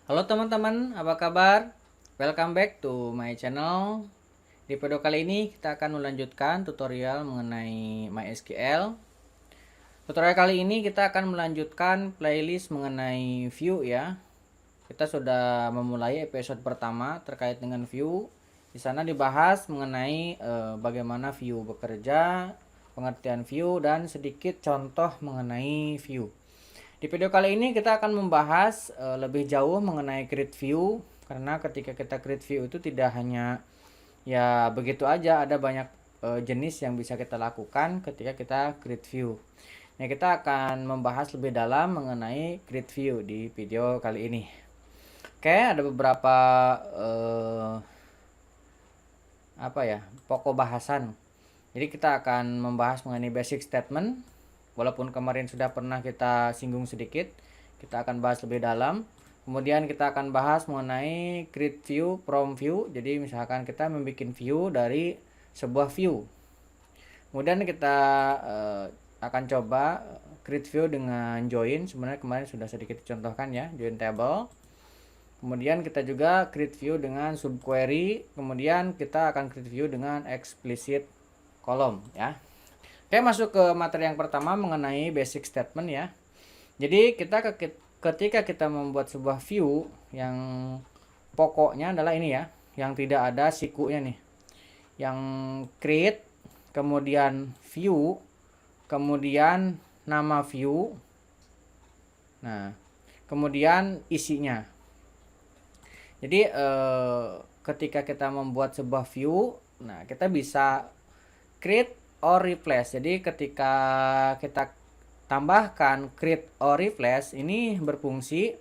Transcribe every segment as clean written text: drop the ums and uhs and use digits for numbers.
Halo teman-teman, apa kabar? Welcome back to my channel. Di video kali ini kita akan melanjutkan tutorial mengenai MySQL. Tutorial kali ini kita akan melanjutkan playlist mengenai view ya. Kita sudah memulai episode pertama terkait dengan view. Di sana dibahas mengenai bagaimana view bekerja, pengertian view dan sedikit contoh mengenai view. Di video kali ini kita akan membahas lebih jauh mengenai create view, karena ketika kita create view itu tidak hanya ya begitu aja, ada banyak jenis yang bisa kita lakukan ketika kita create view. Nah, kita akan membahas lebih dalam mengenai create view di video kali ini. Oke, ada beberapa pokok bahasan. Jadi kita akan membahas mengenai basic statement. Walaupun kemarin sudah pernah kita singgung sedikit, kita akan bahas lebih dalam. Kemudian kita akan bahas mengenai create view from view. Jadi misalkan kita membuat view dari sebuah view. Kemudian kita akan coba create view dengan join. Sebenarnya kemarin sudah sedikit dicontohkan ya, join table. Kemudian kita juga create view dengan subquery. Kemudian kita akan create view dengan explicit column ya. Oke, masuk ke materi yang pertama mengenai basic statement ya. Jadi ketika kita membuat sebuah view, yang pokoknya adalah ini ya, yang tidak ada sikunya nih. Yang create, kemudian view, kemudian nama view. Nah, kemudian isinya. Jadi ketika kita membuat sebuah view, nah kita bisa create or replace. Jadi ketika kita tambahkan create or replace, ini berfungsi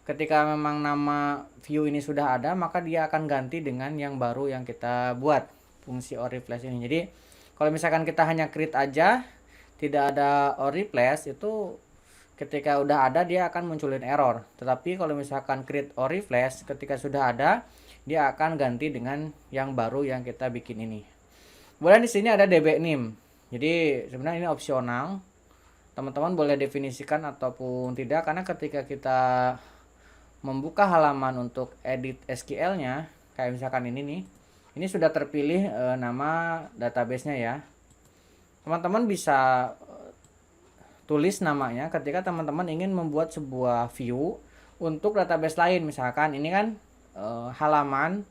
ketika memang nama view ini sudah ada, maka dia akan ganti dengan yang baru yang kita buat, fungsi or replace ini. Jadi kalau misalkan kita hanya create aja, tidak ada or replace, itu ketika udah ada dia akan munculin error. Tetapi kalau misalkan create or replace, ketika sudah ada dia akan ganti dengan yang baru yang kita bikin ini. Kemudian di sini ada db name. Jadi sebenarnya ini opsional. Teman-teman boleh definisikan ataupun tidak, karena ketika kita membuka halaman untuk edit SQL-nya, kayak misalkan ini nih, ini sudah terpilih nama database-nya ya. Teman-teman bisa tulis namanya ketika teman-teman ingin membuat sebuah view untuk database lain. Misalkan ini kan halaman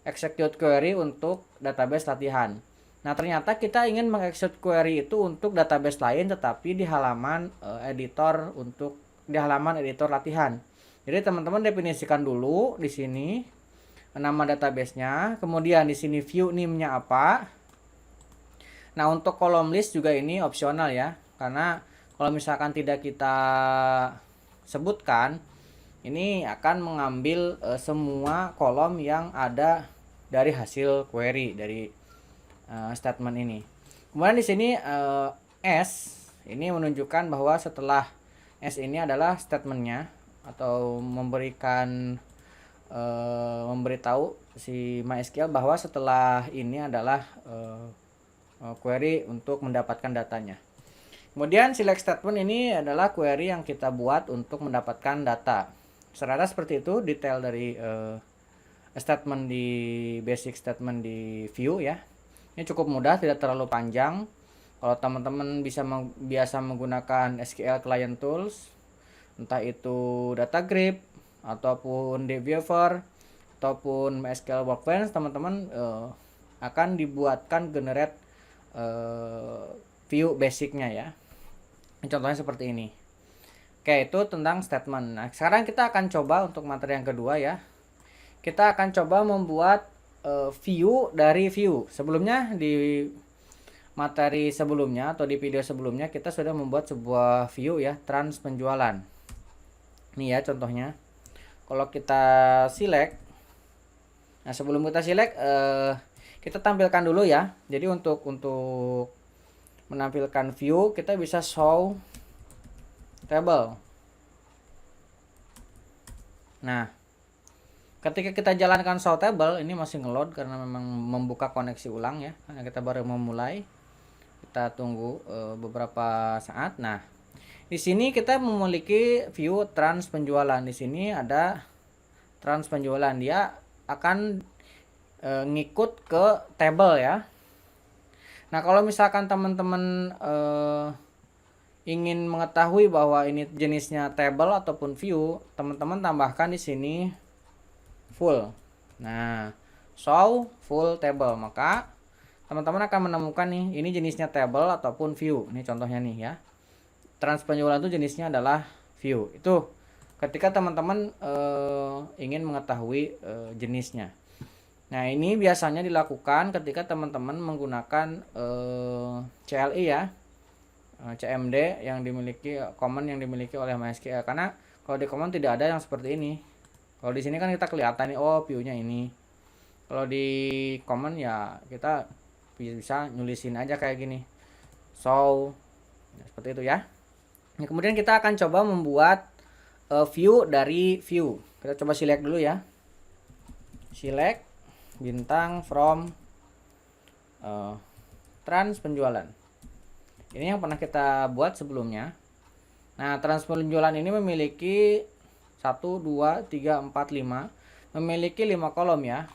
execute query untuk database latihan. Nah, ternyata kita ingin mengexecute query itu untuk database lain, tetapi di halaman editor latihan. Jadi teman-teman definisikan dulu di sini nama database-nya, kemudian di sini view name-nya apa. Nah, untuk column list juga ini opsional ya, karena kalau misalkan tidak kita sebutkan, ini akan mengambil semua kolom yang ada dari hasil query dari statement ini. Kemudian di sini S ini menunjukkan bahwa setelah S ini adalah statementnya, atau memberitahu si MySQL bahwa setelah ini adalah query untuk mendapatkan datanya. Kemudian select statement ini adalah query yang kita buat untuk mendapatkan data. Serata seperti itu detail dari statement di basic statement di view ya. Ini cukup mudah, tidak terlalu panjang. Kalau teman-teman biasa menggunakan SQL Client Tools, entah itu Data Grip ataupun DBeaver ataupun MySQL Workbench, teman-teman akan dibuatkan generate view basicnya ya. Contohnya seperti ini. Oke, itu tentang statement. Nah, sekarang kita akan coba untuk materi yang kedua ya. Kita akan coba membuat view dari view. Sebelumnya di materi sebelumnya atau di video sebelumnya kita sudah membuat sebuah view ya, trans penjualan. Ini ya contohnya. Kalau kita select, nah sebelum kita select kita tampilkan dulu ya. Jadi untuk menampilkan view kita bisa show table. Nah, ketika kita jalankan show table, ini masih ngeload karena memang membuka koneksi ulang ya, karena kita baru memulai. Kita tunggu beberapa saat. Nah, Di sini kita memiliki view trans penjualan. Di sini ada trans penjualan, dia akan ngikut ke table ya. Nah, kalau misalkan teman-teman ingin mengetahui bahwa ini jenisnya table ataupun view, teman-teman tambahkan di sini full. Nah, show full table, maka teman-teman akan menemukan nih, ini jenisnya table ataupun view. Ini contohnya nih ya. Trans penjualan itu jenisnya adalah view. Itu ketika teman-teman ingin mengetahui jenisnya. Nah, ini biasanya dilakukan ketika teman-teman menggunakan CLI ya, CMD yang dimiliki common yang dimiliki oleh MySQL. Karena kalau di common tidak ada yang seperti ini. Kalau di sini kan kita kelihatan nih, oh view-nya ini. Kalau di common ya kita bisa nulisin aja kayak gini. So, ya, seperti itu ya. Nah, kemudian kita akan coba membuat view dari view. Kita coba select dulu ya. Select bintang from trans penjualan. Ini yang pernah kita buat sebelumnya. Nah, trans penjualan ini memiliki 1, 2, 3, 4, 5. Memiliki 5 kolom ya.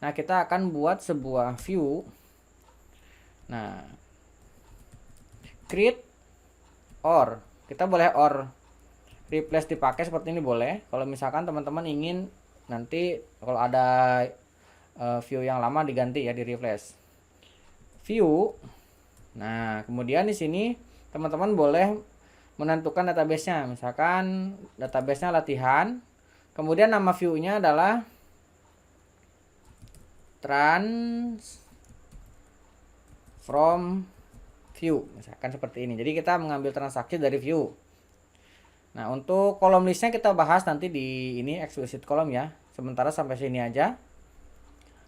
Nah, kita akan buat sebuah view. Nah, create or. Kita boleh or replace dipakai seperti ini boleh. Kalau misalkan teman-teman ingin nanti kalau ada view yang lama diganti ya, di replace. View. Nah, kemudian di sini teman-teman boleh menentukan database-nya. Misalkan database-nya latihan. Kemudian nama view-nya adalah trans from view, misalkan seperti ini. Jadi kita mengambil transaksi dari view. Nah, untuk kolom listnya kita bahas nanti di ini explicit column ya. Sementara sampai sini aja.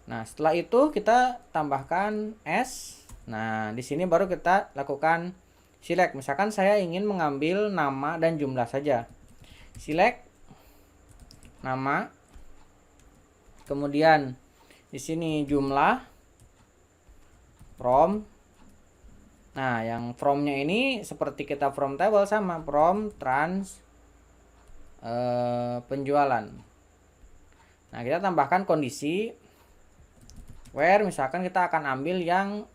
Nah, setelah itu kita tambahkan s. Nah, di sini baru kita lakukan select. Misalkan saya ingin mengambil nama dan jumlah saja. Select nama. Kemudian di sini jumlah from. Nah, yang from-nya ini seperti kita from table sama from trans penjualan. Nah, kita tambahkan kondisi where misalkan kita akan ambil yang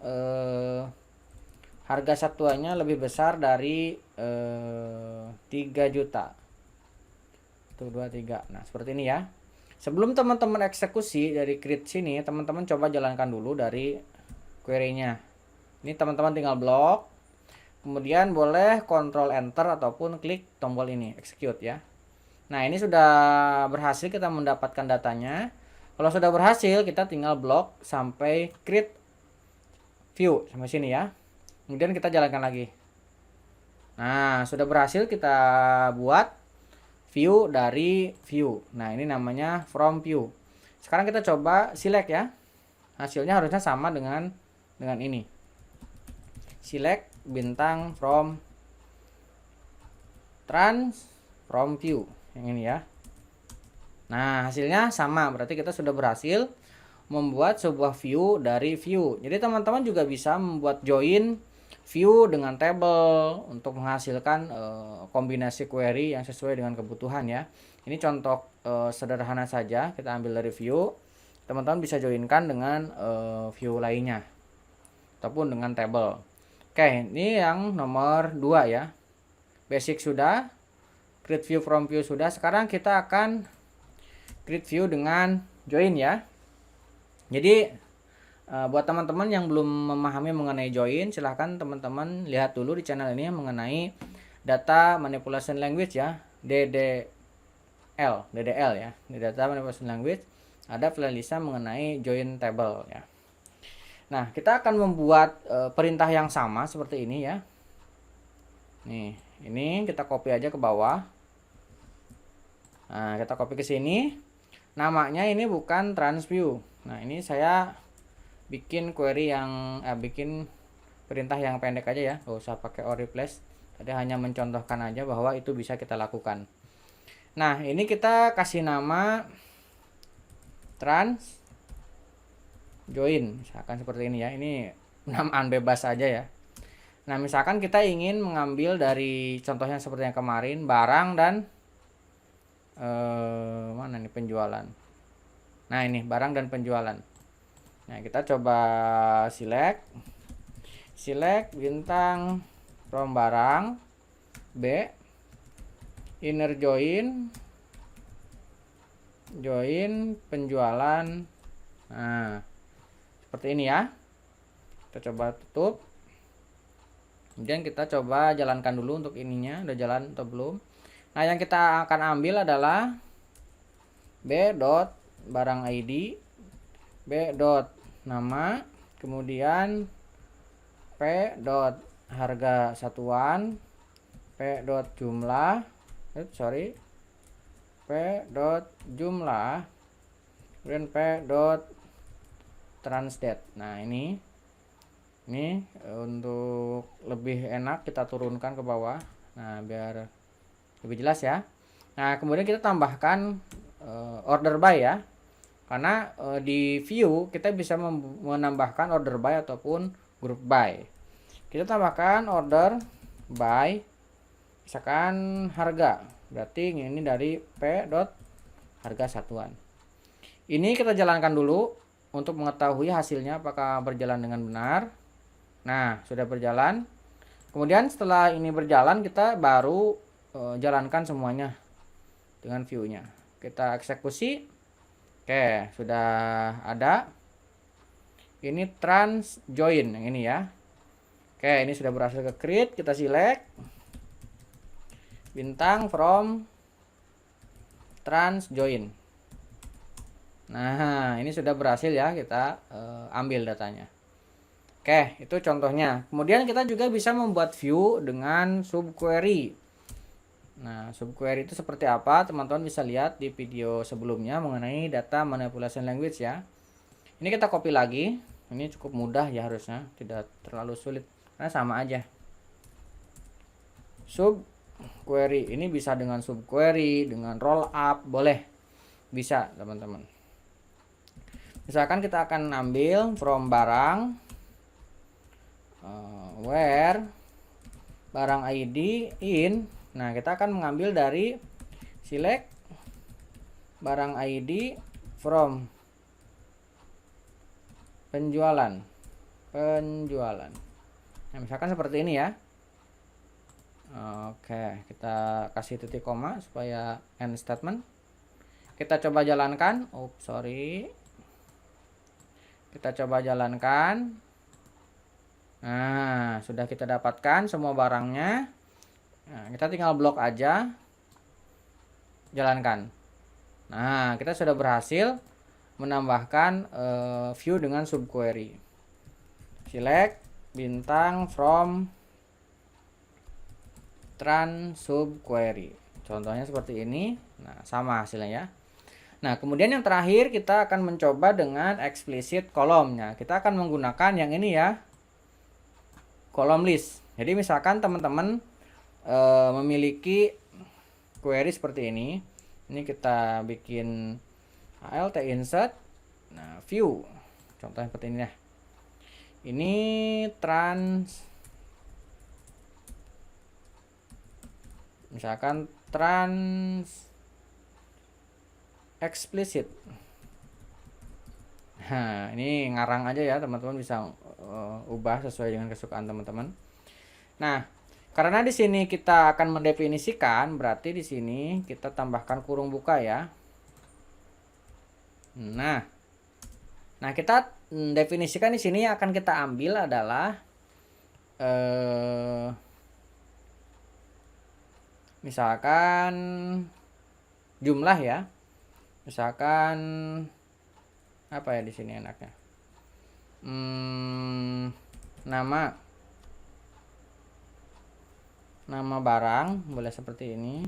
harga satuannya lebih besar dari 3 juta. 1, 2, 3. Nah, seperti ini ya. Sebelum teman-teman eksekusi dari create sini, teman-teman coba jalankan dulu dari query-nya. Ini teman-teman tinggal blok, kemudian boleh Ctrl Enter ataupun klik tombol ini execute ya. Nah, ini sudah berhasil kita mendapatkan datanya. Kalau sudah berhasil, kita tinggal blok sampai create view sampai sini ya. Kemudian kita jalankan lagi. Nah, sudah berhasil kita buat view dari view. Nah, ini namanya from view. Sekarang kita coba select ya. Hasilnya harusnya sama dengan ini. Select bintang from trans from view yang ini ya. Nah, hasilnya sama, berarti kita sudah berhasil membuat sebuah view dari view. Jadi teman-teman juga bisa membuat join view dengan table untuk menghasilkan kombinasi query yang sesuai dengan kebutuhan ya. Ini contoh sederhana saja, kita ambil dari view. Teman-teman bisa joinkan dengan view lainnya ataupun dengan table. Oke, ini yang nomor 2 ya. Basic sudah, create view from view sudah. Sekarang kita akan create view dengan join ya. Jadi buat teman-teman yang belum memahami mengenai join, silahkan teman-teman lihat dulu di channel ini mengenai data manipulation language ya, DDL ya. Di data manipulation language ada playlistnya mengenai join table ya. Nah, kita akan membuat perintah yang sama seperti ini ya. Nih, ini kita copy aja ke bawah. Nah, kita copy ke sini. Namanya ini bukan transview. Nah, ini saya bikin query yang bikin perintah yang pendek aja ya, nggak usah pakai or replace. Tadi hanya mencontohkan aja bahwa itu bisa kita lakukan. Nah, ini kita kasih nama trans join, misalkan seperti ini ya. Ini penamaan bebas saja ya. Nah, misalkan kita ingin mengambil dari contohnya seperti yang kemarin, barang dan mana nih penjualan. Nah, ini barang dan penjualan. Nah, kita coba select bintang from barang, B, inner join penjualan. Nah, seperti ini ya. Kita coba tutup. Kemudian kita coba jalankan dulu untuk ininya, udah jalan atau belum. Nah, yang kita akan ambil adalah b dot barang ID, b dot nama, kemudian p dot harga satuan, p dot jumlah, p dot jumlah, kemudian p dot transdate. Nah, ini untuk lebih enak kita turunkan ke bawah. Nah, biar lebih jelas ya. Nah, kemudian kita tambahkan order by ya, karena di view kita bisa menambahkan order by ataupun group by. Kita tambahkan order by, misalkan harga, berarti ini dari p dot harga satuan. Ini kita jalankan dulu untuk mengetahui hasilnya apakah berjalan dengan benar. Nah, sudah berjalan. Kemudian setelah ini berjalan, kita baru jalankan semuanya dengan view-nya. Kita eksekusi. Oke, sudah ada. Ini trans join yang ini ya. Oke, ini sudah berhasil ke create. Kita select bintang from trans join. Nah, ini sudah berhasil ya, kita ambil datanya. Oke, itu contohnya. Kemudian kita juga bisa membuat view dengan subquery. Nah, subquery itu seperti apa? Teman-teman bisa lihat di video sebelumnya mengenai data manipulation language ya. Ini kita copy lagi. Ini cukup mudah ya harusnya, tidak terlalu sulit. Karena sama aja. Subquery ini bisa dengan subquery, dengan rollup, boleh. Bisa, teman-teman. Misalkan kita akan ambil from barang, where barang ID in. Nah, kita akan mengambil dari select barang ID from penjualan. Nah, misalkan seperti ini ya. Oke, kita kasih titik koma supaya end statement. Kita coba jalankan. Kita coba jalankan. Nah, sudah kita dapatkan semua barangnya. Nah, kita tinggal blok aja, jalankan. Nah, kita sudah berhasil menambahkan view dengan subquery. Select bintang from trans subquery. Contohnya seperti ini. Nah, sama hasilnya ya. Nah, kemudian yang terakhir kita akan mencoba dengan explicit kolomnya. Kita akan menggunakan yang ini ya, kolom list. Jadi misalkan teman-teman memiliki query seperti ini. Ini kita bikin alt insert. Nah, view. Contohnya seperti ini ya. Ini misalkan trans explicit. Nah, ini ngarang aja ya, teman-teman bisa ubah sesuai dengan kesukaan teman-teman. Nah, karena di sini kita akan mendefinisikan, berarti di sini kita tambahkan kurung buka ya. Nah, kita definisikan di sini yang akan kita ambil adalah misalkan jumlah ya. Misalkan apa ya di sini enaknya? Nama barang boleh seperti ini.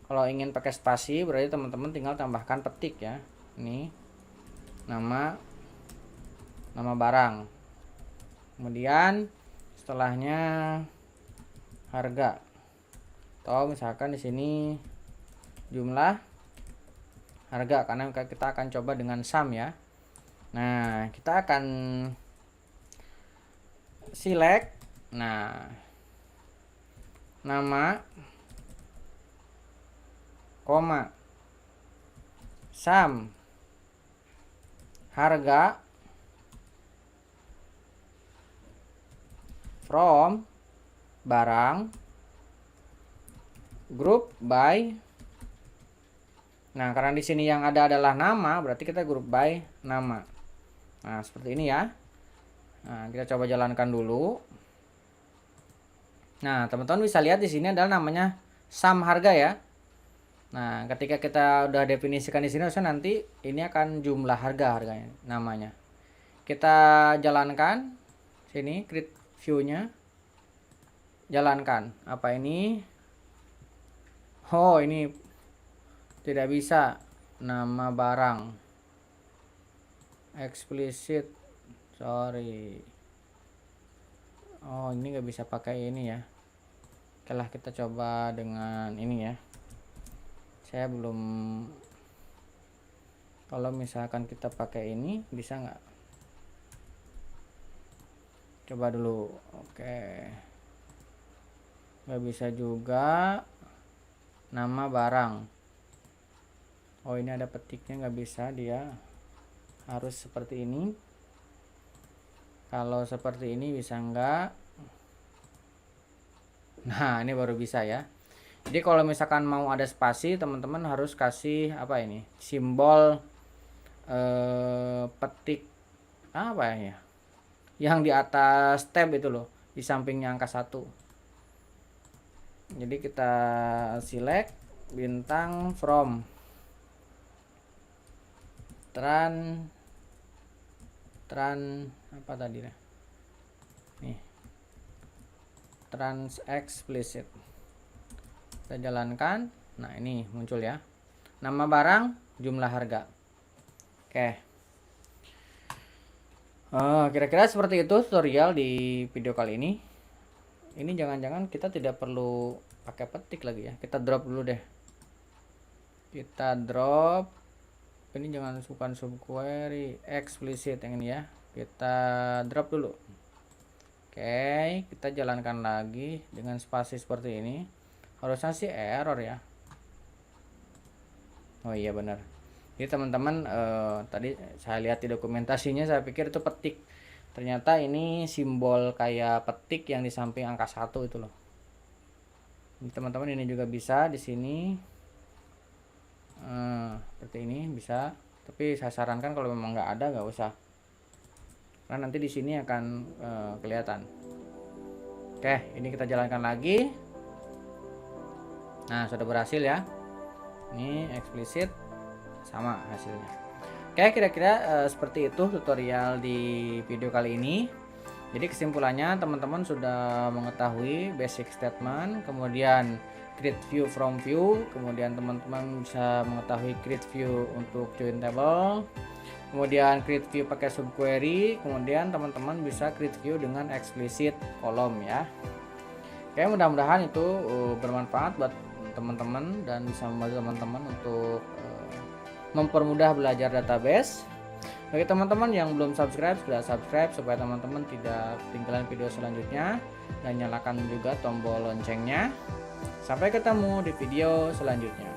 Kalau ingin pakai spasi berarti teman-teman tinggal tambahkan petik ya. Ini nama barang. Kemudian setelahnya harga. Atau misalkan di sini jumlah harga, karena kita akan coba dengan sum ya. Nah, kita akan select Nah, nama, koma, sum, harga, from, barang, group by. Nah, karena di sini yang ada adalah nama, berarti kita group by nama. Nah, seperti ini ya. Nah, kita coba jalankan dulu. Nah, teman-teman bisa lihat di sini adalah namanya sum harga ya. Nah, ketika kita udah definisikan di sini, harusnya nanti ini akan jumlah harganya namanya. Kita jalankan sini create view-nya. Jalankan. Apa ini? Oh, ini tidak bisa nama barang explicit, sorry. Oh, ini nggak bisa pakai ini ya. Oke lah, kita coba dengan ini ya. Saya belum, kalau misalkan kita pakai ini bisa nggak? Coba dulu. Oke, nggak bisa juga nama barang. Oh, ini ada petiknya, nggak bisa, dia harus seperti ini. Kalau seperti ini bisa nggak? Nah, ini baru bisa ya. Jadi kalau misalkan mau ada spasi, teman-teman harus kasih apa ini? Simbol petik apa ya? Yang di atas tab itu loh, di sampingnya angka 1. Jadi kita select bintang from tran apa tadi nih? Nih. Trans explicit. Kita jalankan. Nah, ini muncul ya. Nama barang, jumlah harga. Oke. Kira-kira seperti itu tutorial di video kali ini. Ini jangan-jangan kita tidak perlu pakai petik lagi ya. Kita drop dulu deh. Kita drop. Ini jangan bukan subquery, explicit yang ini ya. Kita drop dulu. Oke, kita jalankan lagi dengan spasi seperti ini. Harusnya sih error ya. Oh iya benar. Jadi teman-teman tadi saya lihat di dokumentasinya, saya pikir itu petik. Ternyata ini simbol kayak petik yang di samping angka 1 itu loh. Jadi teman-teman ini juga bisa di sini. Seperti ini bisa, tapi saya sarankan kalau memang nggak ada nggak usah, karena nanti di sini akan kelihatan. Oke, ini kita jalankan lagi. Nah, sudah berhasil ya. Ini eksplisit sama hasilnya. Oke, kira-kira seperti itu tutorial di video kali ini. Jadi kesimpulannya, teman-teman sudah mengetahui basic statement, kemudian create view from view, kemudian teman-teman bisa mengetahui create view untuk join table, kemudian create view pakai subquery, kemudian teman-teman bisa create view dengan explicit kolom ya. Oke, mudah-mudahan itu bermanfaat buat teman-teman dan bisa membantu teman-teman untuk mempermudah belajar database. Bagi teman-teman yang belum subscribe, sudah subscribe supaya teman-teman tidak ketinggalan video selanjutnya, dan nyalakan juga tombol loncengnya. Sampai ketemu di video selanjutnya.